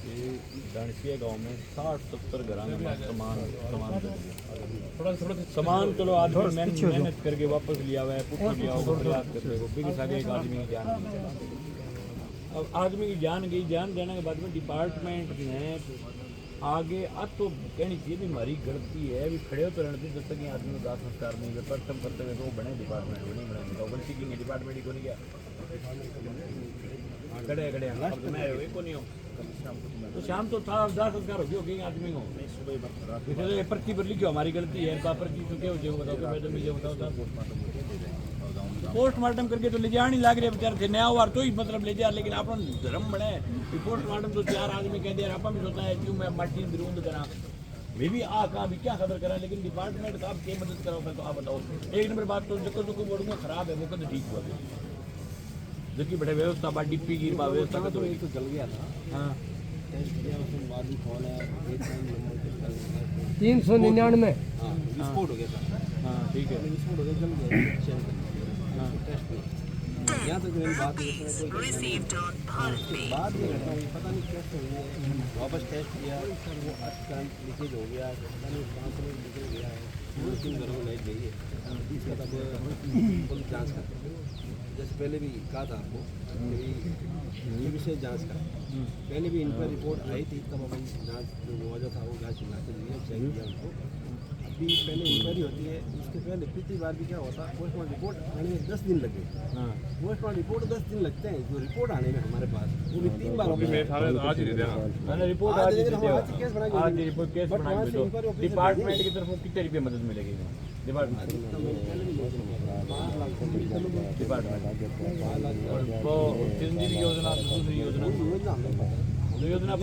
दानसिया गांव में 60-70 घराने में सामान चलो आदमी मेहनत करके वापस लिया हुआ है, पुत्र लिया हुआ प्रयास करते हो बिग सागे एक आदमी की जान गई। अब आदमी की जान गई, जान देने के बाद में डिपार्टमेंट ने आगे अब तो कहनी चाहिए भी हमारी गलती है भी खड़े हो तो रहने जब तक आदमी को दाह संस्कार नहीं कर प्रथम करते हुए तो बने डिपार्टमेंट नहीं बने गलती की नहीं डिपार्टमेंट को नहीं गया खड़े खड़े मैं को नहीं हो तो शाम तो था दाह संस्कार हो गई आदमी को पर्ची पर लिखो हमारी गलती है पर्ची तो क्या हो बताओ मैं तो मुझे बताओ पोस्टमार्टम करके तो ले जा नहीं लग रहे बेचारे थे नया हुआ तो ही मतलब ले जा, लेकिन आप धर्म बने पोस्टमार्टम तो 4 आदमी कह दिया आप भी सोचता है क्यों मैं माटी बिरूंद करा मैं भी कहाँ भी क्या खबर करा, लेकिन डिपार्टमेंट का आप क्या मदद कराओ तो आप बताओ। एक नंबर बात तो जो को बोलूँगा खराब है वो कद ठीक हुआ जबकि बड़े व्यवस्था बा डिप्पी गिर बा व्यवस्था का तो चल गया था। हाँ 399 विस्फोट हो गया था। हाँ ठीक है विस्फोट हो गया जल गया यहाँ तक मेरी बात बाद में घटना हुई पता नहीं कैसे हुई है, वापस टेस्ट किया वो अटकन लीकेज हो गया पता नहीं कहाँ से निकल गया है 2-3 घरों में लाइट गई है इसका तब फुल जाँच करते जैसे पहले भी कहा था आपको ये विषय जाँच का पहले भी इन पर रिपोर्ट आई थी तब अपन जाँच जो मुआवजा था वो जाँच ला के लिए चेक किया उनको। अभी पहले इंक्वायरी होती है उसके पहले पिछली बार भी क्या होता पोस्टमार्टम रिपोर्ट आने में 10 दिन लगे। पोस्टमार्टम रिपोर्ट 10 दिन लगते हैं जो रिपोर्ट आने में हमारे पास वो भी 3 बार आज केस बनाएंगे डिपार्टमेंट की तरफ कितने रुपये मदद मिलेगी डिपार्टमेंट चिरंजीवी योजना दूसरी योजना योजना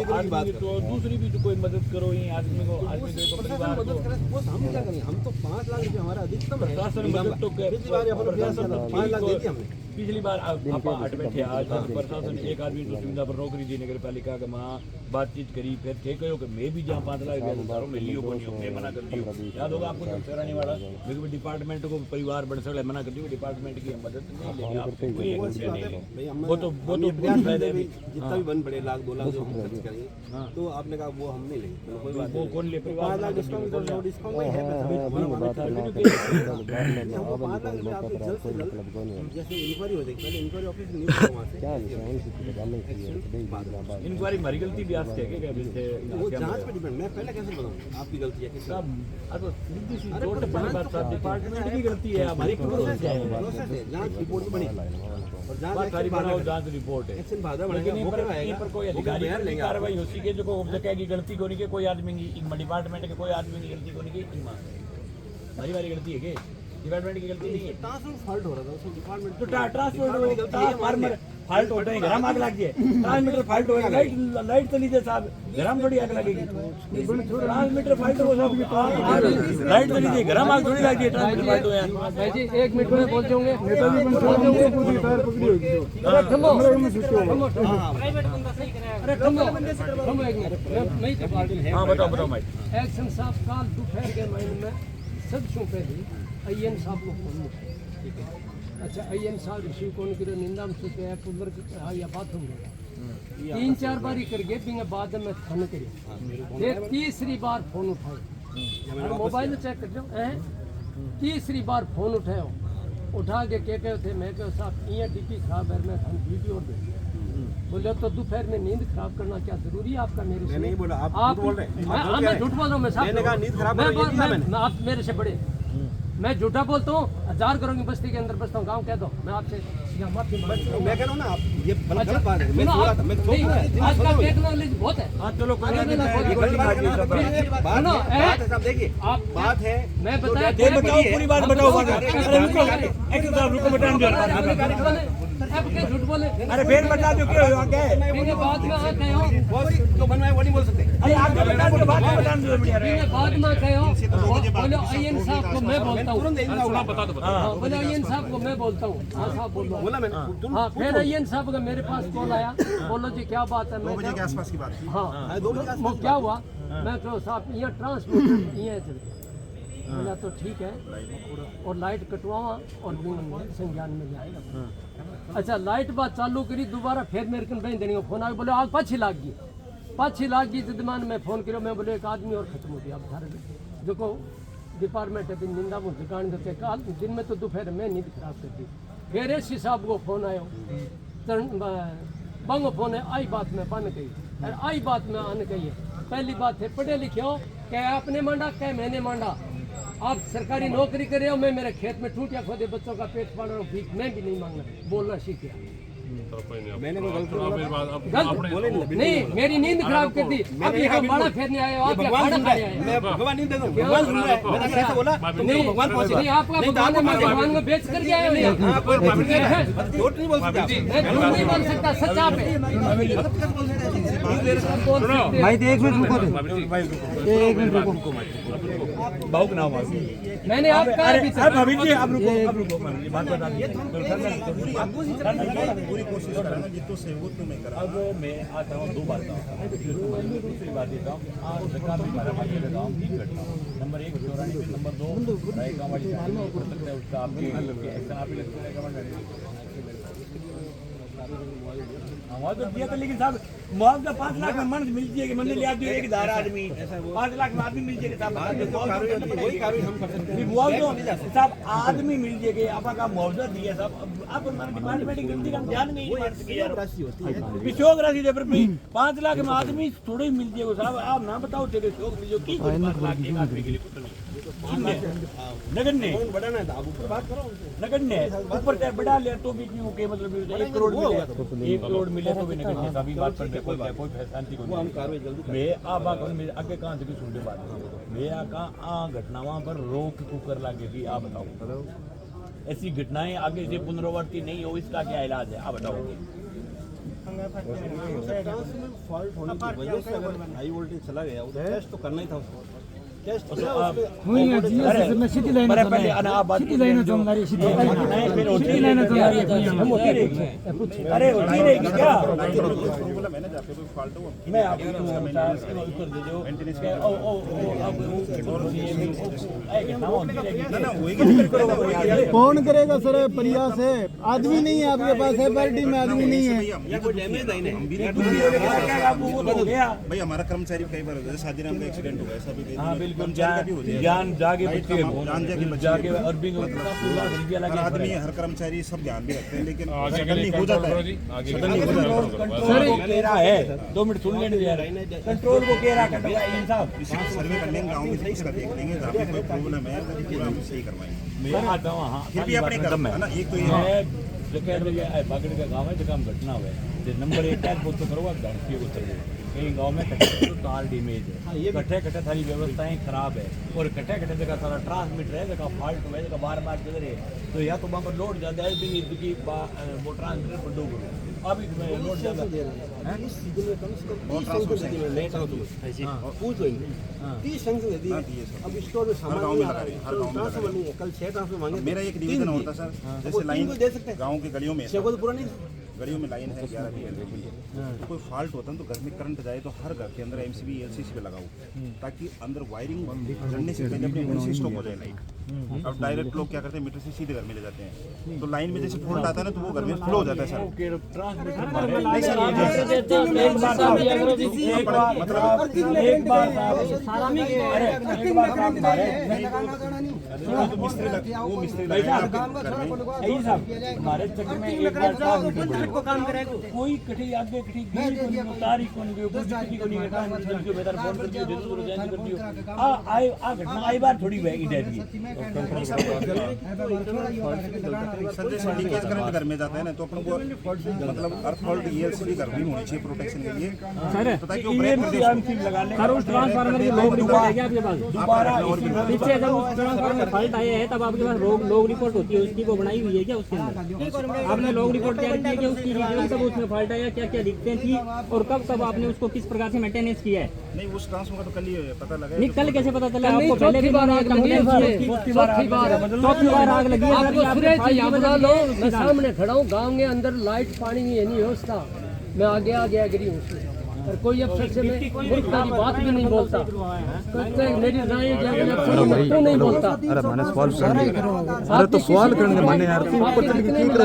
तो दूसरी भी तो कोई मदद करो ही आदमी को मदद करें वो हम क्या करें हम तो 5 लाख रुपये हमारा अधिकतम है मदद तो प्रशासन 5 लाख दे दिए हमने पिछली बार आप हट बैठे आज प्रशासन एक आदमी को सुविधा पर नौकरी दी नगर पालिका के वहाँ बातचीत करी फिर थे कहो कि मैं भी जहाँ 5 लाख रुपया में लियो बनियो मैं मना कर दियो याद होगा आपको कराने वाला लेकिन डिपार्टमेंट को परिवार बढ़ सकता मना कर दियो डिपार्टमेंट की मदद नहीं लेंगे वो तो जितना भी बन पड़े 1 लाख 2 लाख जो खर्च करेंगे तो आपने कहा वो हम नहीं लेंगे कोई बात वो कौन ले 5 लाख डिस्काउंट है जल्द से जल्द जैसे इंक्वायरी हो जाएगी पहले इंक्वायरी ऑफिस नहीं वहाँ से इंक्वायरी हमारी गलती भी आज क्या वो जांच पे डिपेंड मैं पहले कैसे बताऊँ आपकी गलती है कि सब डिपार्टमेंट की गलती है हमारी प्रोसेस है जांच रिपोर्ट बनी और जांच रिपोर्ट है पर कोई अधिकारी कार्रवाई होती है जो की गलती को नहीं के कोई आदमी डिपार्टमेंट के कोई आदमी की गलती को नहीं की हमारी गलती है कि डिपार्टमेंट की गलती नहीं है ट्रांसपोर्ट फॉल्ट हो रहा था उसको डिपार्टमेंट तो ट्रांसपोर्ट फार्मर फॉल्ट होता है घर में आग लग जाए ट्रांसमीटर फॉल्ट हो लाइट चली जाए साहब घर में थोड़ी आग लगेगी ट्रांसमीटर फॉल्ट हो साहब लाइट चली जाए घर में आग थोड़ी लग जाए ट्रांसमीटर फॉल्ट हो यार भाई जी 1 मिनट में बोल जाओगे नेताजी बन जाओगे पूरी फायर पकड़ी होगी अरे थमो प्राइवेट बंदा सही कराया अरे थमो 1 मिनट नहीं डिपार्टमेंट हां बताओ भाई एक्शन साहब काल दोपहर के महीने में सबसे पहले आईएन साहब को फोन ठीक है अच्छा आईएन साहब रिसीव कौन करे निंदा में सोचे है पुलर या बात होंगे 3-4 बार ही करके बिंग बाद में फोन करे फिर तीसरी बार फोन उठाए मोबाइल चेक कर दो तीसरी बार फोन उठाओ उठा के क्या कहते थे मैं कहो साहब ये डीपी खराब है मैं हम वीडियो दे बोले तो दोपहर में नींद खराब करना क्या जरूरी है आपका मेरे से नहीं बोला आप बोल रहे हैं मैं झूठ बोल रहा हूँ मैं साहब नींद खराब आप मेरे से बड़े मैं झूठा बोलता हूँ 1000 करोड़ की बस्ती के अंदर बसता हूँ गाँव कह दो मैं आपसे माफी मैं कह रहा हूँ ना आप ये गलत बात है मैं आज का टेक्नोलॉजी बहुत है चलो देखिए आप बात है मैं बताया पूरी बात बताओ झूठ बोले अरे फिर बता दो क्या हुआ क्या है बाद में आ गए हो तो बनवाए वो नहीं बोल सकते अरे आगे बता दो बाद में बता दो बाद में गए हो बोलो आईएन साहब को मैं बोलता हूँ बता दो बोलो आईएन साहब को मैं बोलता हूँ हाँ साहब बोलो बोला मैंने हाँ फिर आईएन साहब का मेरे पास कॉल आया बोलो जी क्या बात है 2 बजे के आसपास की बात हाँ 2 बजे वो क्या हुआ मैं कहो साहब यहाँ ट्रांसपोर्ट यहाँ चल गया बोला तो ठीक है और लाइट कटवावा और संज्ञान में जाएगा अच्छा लाइट बात चालू करी दोबारा फिर मेरे को बहन देनी फोन आ बोले आग पाछी लाग गई 5 लाख की जदमान मैं फोन करो मैं बोले एक आदमी और खत्म हो गया अब थारे देखो डिपार्टमेंट है निंदा मुझे दुकान देते काल दिन में तो दोपहर में नींद खराब कर दी फिर एसी साहब को फोन आयो बंगो फोन है आई बात में बन गई और आई बात में आने गई है पहली बात है पढ़े लिखे हो क्या आपने मांडा क्या मैंने मांडा आप सरकारी नौकरी कर रहे हो मैं मेरे खेत में टूटिया खोदे बच्चों का पेट पाल रहा हूँ भीख मैं भी नहीं मांगना बोलना सीख गया मैंने कोई गलत गलत नहीं मेरी नींद खराब कर दी आप यहाँ बड़ा फेरने आए हो आप यहाँ खाना खाने आए हो मैं भगवान नहीं दे दूं भगवान सुन रहा है मैंने कैसे बोला नहीं भगवान पहुंचे नहीं आपका भगवान है मैं भगवान को बेच करके आया हूँ यहाँ। आप झूठ नहीं बोल सकते मैं झूठ नहीं बोल सकता सच आप है भाई एक मिनट रुको एक मिनट रुको भाव का नाम मैंने आप कहा भी अब अभी जी आप रुको बात बता पूरी कोशिश कर रहा हूँ जितने सहयोग तो मैं कर रहा हूँ। अब मैं आता हूँ 2 बात दूसरी बात देता हूँ आज सरकार में हमारा बाकी का गाँव ठीक करता हूँ नंबर 1 चौरानी पे नंबर 2 राय कांवाड़ी हो सकता है उसका आपके एक्शन आप ही लगता है तो दिया था लेकिन साहब मुआवजा 5 लाख में मन मिल जाएगी मैंने लिया दिया एक धारा आदमी 5 लाख में आदमी मिल जाएगी मुआवजा साहब आदमी मिल जाएगी आपका मुआवजा दिया साहब आप डिपार्टमेंट गलती का ध्यान नहीं शौक राशि दे पर 5 लाख में आदमी थोड़े ही मिल जाएगा साहब आप ना बताओ तेरे शौक मिल जाओ की 5 लाख एक आदमी के लिए नगण्य बढ़ाना है आप ऊपर बात करो नगण्य ऊपर चाहे बढ़ा लिया तो भी क्यों के मतलब 1 करोड़ मिले 1 करोड़ मिले तो भी नगण्य सभी बात पर कोई शांति को हम कार्रवाई जल्दी मैं आप मेरे आगे कहां से सुन ले बात मैं कहां घटनाओं पर रोक कुकर लागे भी आप बताओ ऐसी घटनाएं आगे से पुनरावृत्ति नहीं हो इसका क्या इलाज है आप बताओ फॉल्ट होने की वजह से अगर हाई वोल्टेज चला गया तो टेस्ट तो करना ही था उसको टेस्ट हुई है जी मैं सिटी लाइन पहले आप सिटी लाइन तो हमारी सिटी लाइन तो हमारी हम होती रहेगी अरे होती रहेगी क्या प्रॉब्लम है ना जहाँ पे कोई फॉल्ट हो मैं आपको उत्तर दे दो ना होएगी कौन करेगा सर प्रयास है आदमी नहीं है आपके पास है पार्टी में आदमी नहीं है ये कोई डैमेज नहीं है भाई हमारा कर्मचारी कई बार जैसे शादी राम का एक्सीडेंट हुआ ऐसा भी हाँ बिल्कुल जान जागे बच्चे जागे और भी आदमी हर कर्मचारी सब ध्यान भी रखते हैं लेकिन सडनली हो जाता है सडनली हो जाता है सर कह रहा है 2 मिनट सुन लेने दे रहा कंट्रोल को कह रहा है साहब किसी को सर्वे कर लेंगे गाँव में उसका देख लेंगे जहाँ पे कोई प्रॉब्लम है तो पूरा हम सही करवाएंगे मैं आता हूँ हाँ फिर भी अपने घर है ना एक तो ये बागड़ का गाँव है जो काम घटना हुआ है नंबर 1 टैग बोल तो करो आप जानती हो कहीं गांव में कट्टे तो तार डैमेज है कट्टे कट्टे सारी व्यवस्थाएं खराब है और कट्टे कट्टे जगह सारा ट्रांसमीटर है जगह फॉल्ट हुआ है जगह बार बार किधर है तो या तो वहाँ पर लोड ज़्यादा है भी वो ट्रांसमीटर पर डूब गया अभी लोड ज़्यादा है इस सीजन में कम से कम 30 संख्या में नए ट्रांसफर पूछ लेंगे 30 संख्या दी है अब स्टोर में सामान नहीं आ रहा है ट्रांसफर नहीं है कल 6 ट्रांसफर मांगे मेरा एक निवेदन होता सर जैसे लाइन दे सकते हैं गाँव की गलियों में 6 को तो पूरा नहीं गलियों में लाइन है 11 की तो कोई फॉल्ट होता है तो घर में करंट जाए तो हर घर के अंदर एमसीबी एलसीसी पे लगाओ ताकि अंदर वायरिंग जलने से पहले अपने घर से स्टॉप हो जाए लाइट अब डायरेक्ट लोग क्या करते हैं मीटर से सीधे घर में ले जाते हैं तो लाइन में जैसे फॉल्ट आता है ना तो वो घर में फ्लो हो जाता है सर हमारे चक्कर में एक बार कोई कठी आगे कठी गिरी को नहीं तारी को नहीं बुद्धि को नहीं काम कर दियो बेदार फोन कर दियो जरूर जॉइन कर दियो आ घटना आई बार थोड़ी वेगी जाती है सर जैसे लीकेज करंट घर में जाता है ना तो अपन को मतलब अर्थ फॉल्ट ईएलसीबी घर भी होनी चाहिए प्रोटेक्शन के लिए तो ताकि वो ब्रेक कर दे लगा ले सर उस ट्रांसफार्मर की लोग रिपोर्ट है क्या आपके पास दोबारा पीछे जब उस ट्रांसफार्मर में फॉल्ट आया है तब आपके पास लोग रिपोर्ट होती है उसकी वो बनाई हुई है क्या उसके अंदर आपने लोग रिपोर्ट तैयार की है कि उसकी रीजन कब उसमें फॉल्ट आया क्या क्या दिक्कतें थी और कब कब आपने उसको किस प्रकार से मेंटेनेंस किया है नहीं उस ट्रांसफर का तो कल ही पता लगा नहीं कल कैसे पता चला आपको पहले भी बार आग लगी है चौथी बार आग लगी है आपको यहाँ बता लो मैं सामने खड़ा हूँ गाँव के अंदर लाइट पानी है नहीं व्यवस्था मैं आगे गिरी हूँ और कोई अफसर से मैं मूर्खता की बात भी नहीं बोलता। कहते हैं मेरी राय है कि अफसर से मैं क्यों नहीं बोलता। अरे मैंने सवाल करने अरे तो सवाल करने मैंने यार तू ऊपर चढ़ के की कर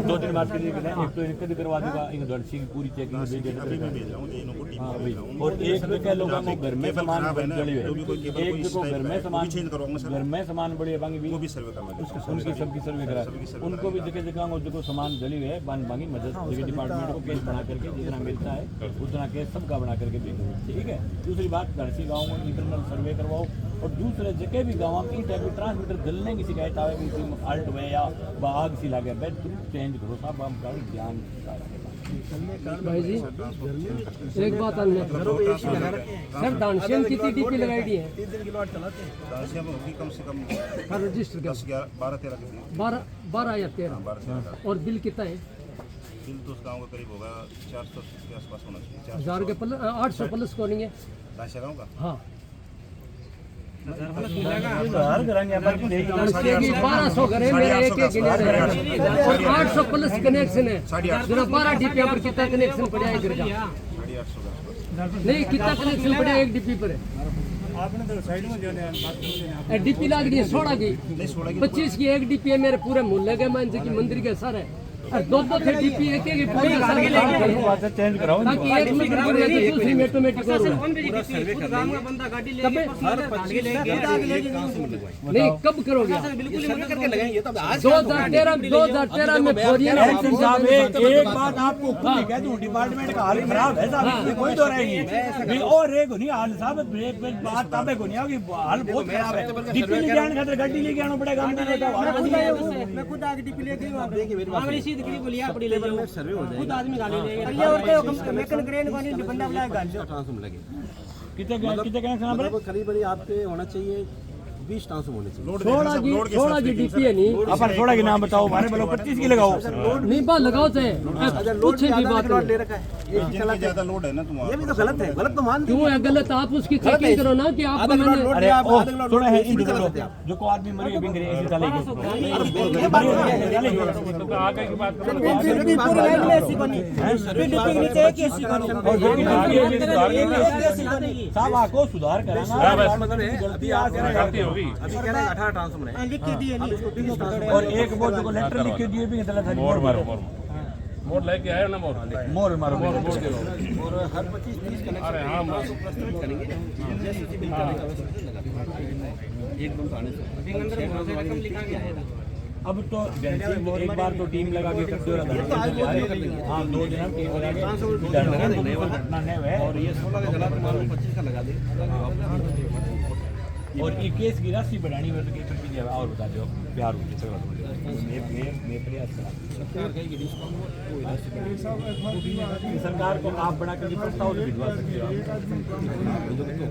दो तीन बात करिए एक तो इनका भी करवा देगा इन दर्शी की पूरी चेकिंग अभी मैं भेज रहा हूँ ये इनको टीम हाँ भाई और एक तो क्या लोगों को घर में सामान जड़ी हुई है एक जो घर में सामान चेंज करवाऊंगा सर घर में सामान बड़ी बांगी भी वो भी सर्वे करवा देंगे उनकी सबकी सर्वे करा उनको भी जगह जगह वो जो सामान जली हुई है बांगी मदद जगह डिपार्टमेंट को केस बना करके जितना मिलता है उतना केस सबका बना करके देंगे ठीक है। दूसरी बात दर्शी गाँव में इंटरनल सर्वे करवाओ और दूसरे जगह भी गाँव की टाइप की ट्रांसमीटर जलने की शिकायत आवे कि फॉल्ट हुए या आग सी लगे बेड चेंज करो सब हम का ध्यान भाई जी एक बात अन्य सर दानश्याम कितनी डीपी लगाई दी है 3 दिन की लॉट चलाते हैं दानश्याम में होगी कम से कम हर रजिस्टर का 10 11 12 13 के 12 या 13 12 और बिल कितना है बिल तो उस गाँव का करीब होगा 400 के आसपास होना चाहिए 1000 के प्लस 800 प्लस को नहीं है दानश्याम गाँव का हाँ सुधार करेंगे 1200 घरे मेरे एक एक गिने रहे और 800 प्लस कनेक्शन है जरा 12 डीपी पर कितना कनेक्शन पड़ा है घर का 850 नहीं कितना कनेक्शन पड़ा एक डीपी पर आपने तो साइड में जो डीपी लाग रही है 16 की 25 की एक डीपी है मेरे पूरे मोहल्ले के मान की मंदिर के सर है और दो थे डीपी एक एक पूरे साल के लिए चेंज कराओ ताकि एक मीटर पर रहते दूसरी में ऑटोमेटिक हो नहीं कब करोगे 2013 में साहब एक बात आपको खुद कह दूं डिपार्टमेंट का हाल खराब है साहब कोई तो रहेगी और एक नहीं हाल साहब बात ताबे को नहीं होगी हाल बहुत खराब है डीपी लेके आने खातिर गाड़ी लेके आना पड़ेगा मैं खुद आगे डीपी लेके हमारी सीध की बोलिया पड़ी ले जाओ सर्वे हो जाएगा खुद आदमी गाली लेगा ये और के मेकन ग्रेन को नहीं बंदा बुलाया गाली ट्रांसफॉर्म लगे कितने कनेक्शन करीब आपके होना चाहिए 20 ट्रांसफॉर्म होने चाहिए 16 की डीपी है नहीं अपन 16 के नाम बताओ मारे बोलो 25 की लगाओ नहीं बात लगाओ चाहे कुछ भी बात ले रखा है ये ज्यादा लोड है ना तुम्हारा ये भी तो गलत है गलत तो मान क्यों है गलत आप उसकी चेकिंग करो ना कि आपको मैंने अरे ओ थोड़ा है इन जो को आदमी मरी बिंगरे ऐसे चलेगी तो आगे की बात करो डीपी पूरी लाइन में ऐसी बनी डीपी के नीचे एक ऐसी बनी साहब आपको सुधार कराना गलती आ गलती होगी अभी कह रहे हैं 18 ट्रांसफॉर्म है लिख के दिए नहीं और एक वो जो लेटर लिख के दिए भी गलत है मोर मारो मोर लेके आया ना मोर मारो मोर के लो और हर 25-30 कनेक्शन अरे हां प्रस्तुत करेंगे एकदम तो आने से अंदर रकम लिखा गया है अब तो एक बार तो टीम लगा के करते हो हाँ 2 दिन हम टीम लगा के और ये 16 का चला तो मान लो 25 का लगा दे और ये केस की राशि बढ़ानी हो तो और बता दो बिहार मैं प्रयास करा सरकार को आप बना कर प्रस्ताव भिजवा सकते हो